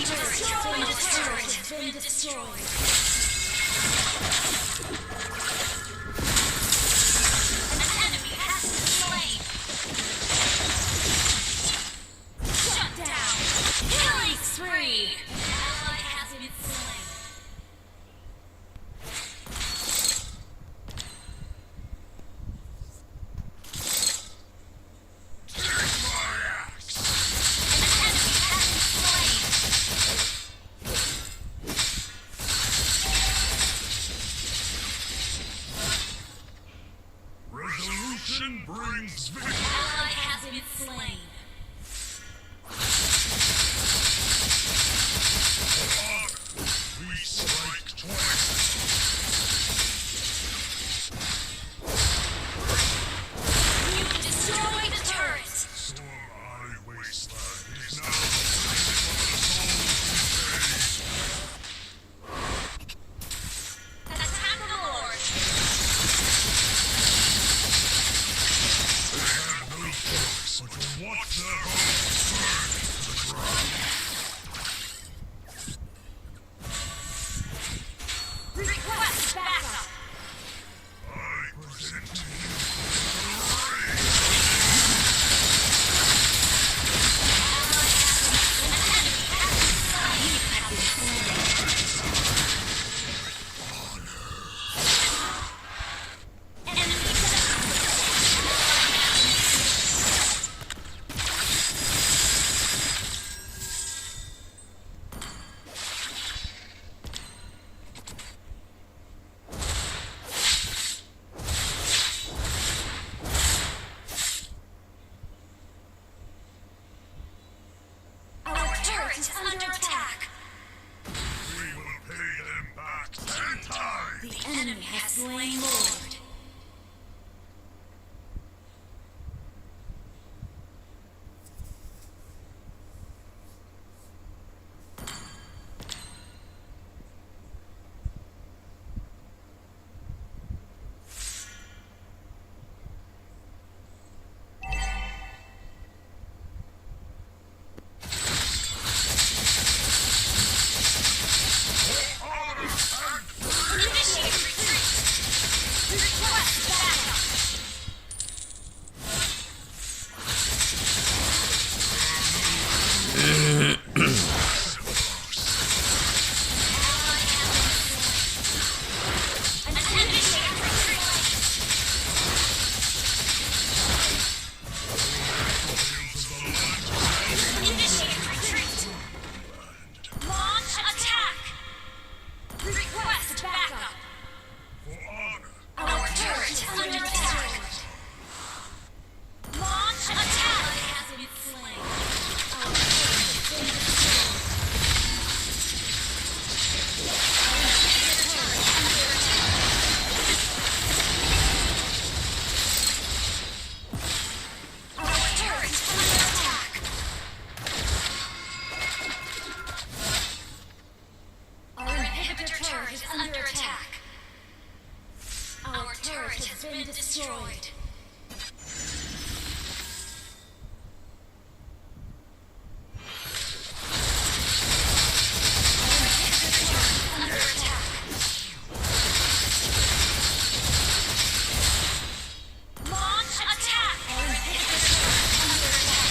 Destroy the turret has been destroyed. An enemy has been slain. Shut down. Killing spree. An ally has been slain. An enemy has been slain. enemy has slain Lord. Initiate retreat. Request backup. Initiate retreat. Initiate retreat. Launch attack. Request backup. Our turret is under attack. Launch attack. Has been slain. Our turret is under attack. Our inhibitor turret is under attack. Our turret has been destroyed. Under attack. Launch attack. Our inhibitor under attack.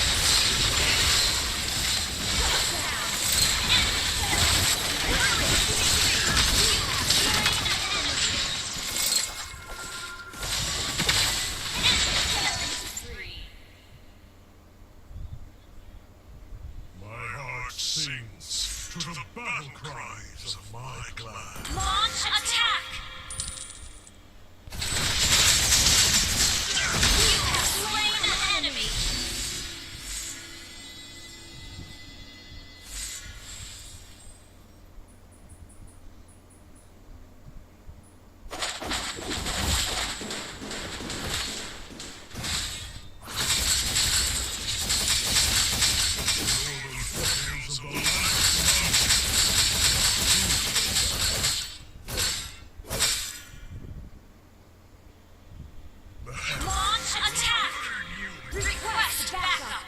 My heart sings to the battle cries of my clan. Launch attack. You have slain an enemy. Launch attack. Request backup.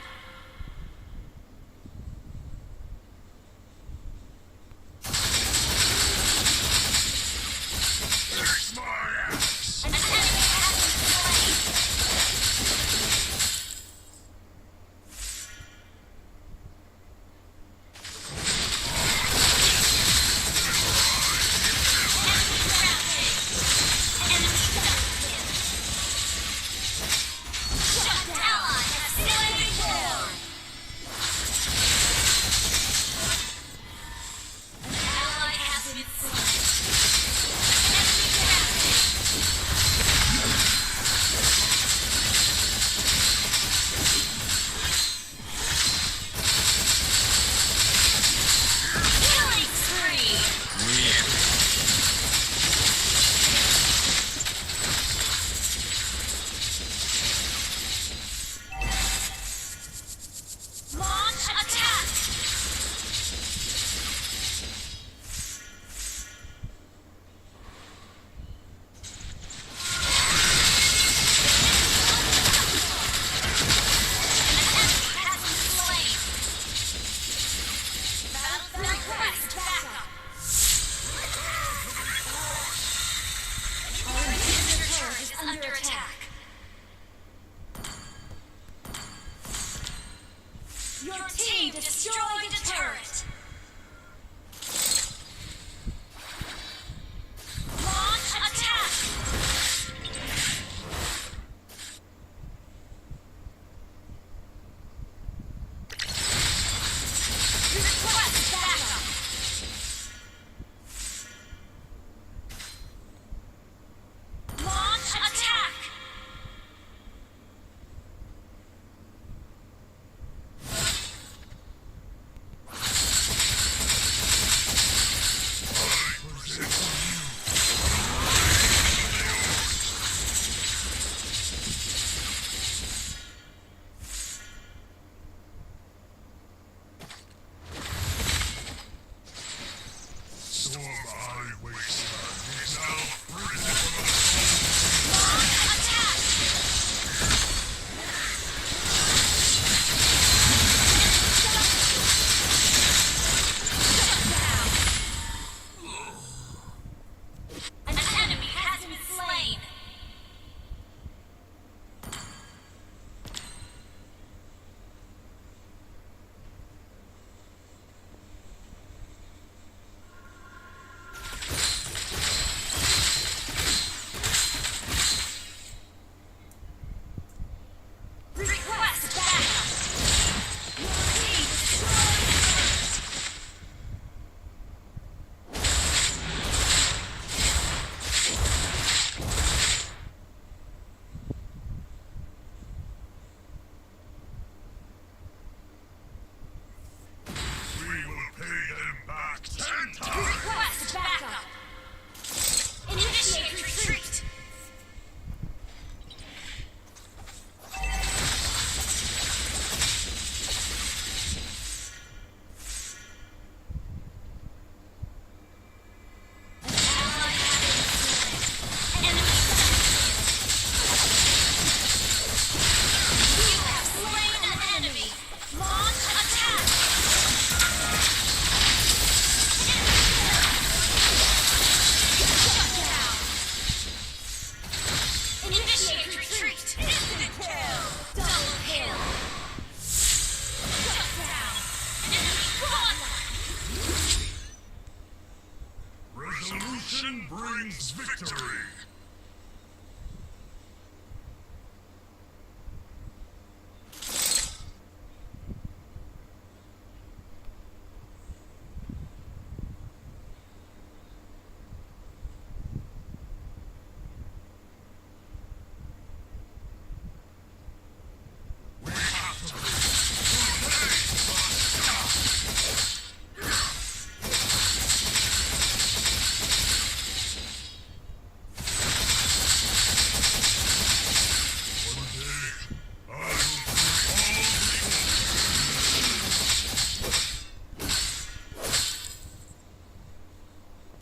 Kiss my ass! An enemy has been slain. Killing spree. Launch attack. Has been slain. Request backup. Our inhibitor turret is under attack. Your team destroyed a turret. Launch attack. Request backup. Launch attack. Your my wasteland is now free for Launch attack! An enemy has been slain! Request backup! Your team destroyed the We will pay them back 10 times! Request backup! Initiate retreat! An ally has been slain. Enemy You have slain an enemy! Launch attack! Shut down! Initiate retreat! Instant kill! Double kill! Shut down! Enemy godlike! Resolution brings victory! We have to One day, I will free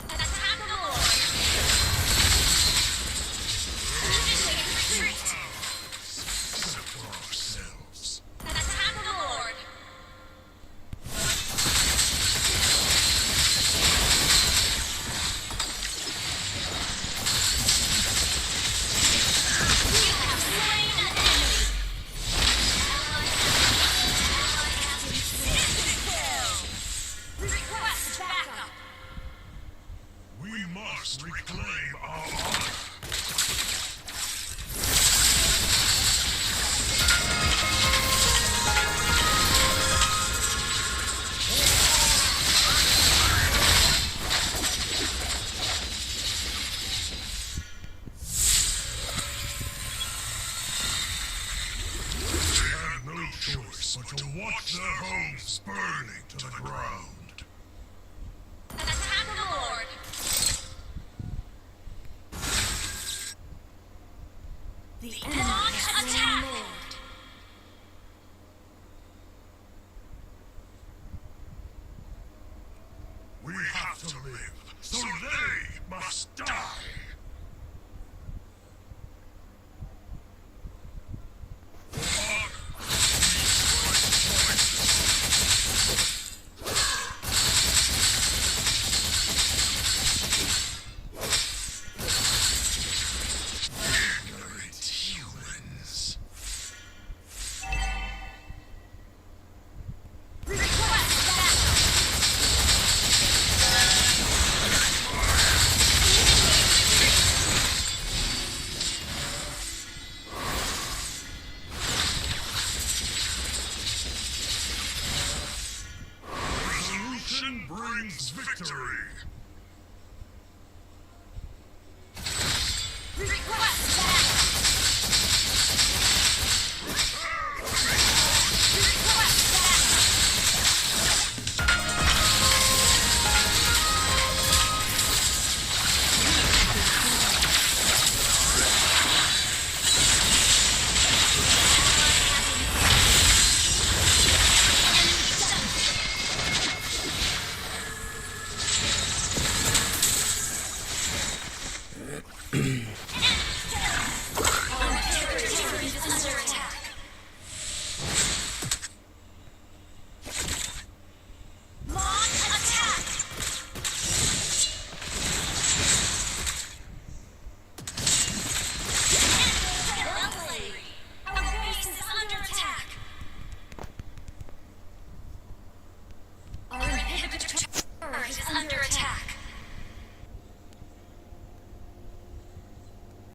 Attack the Lord! Initiate retreat! set for ourselves. Attack the Lord! You have slain an enemy! Ally has been slain. Request backup! We must reclaim our honor. They had no choice but to watch their homes burning to the ground. Attack the Lord! The Launch attack! We have to live, so they must die. For honor, we strike twice. Ignorant humans. Request backup! Resolution brings victory. Request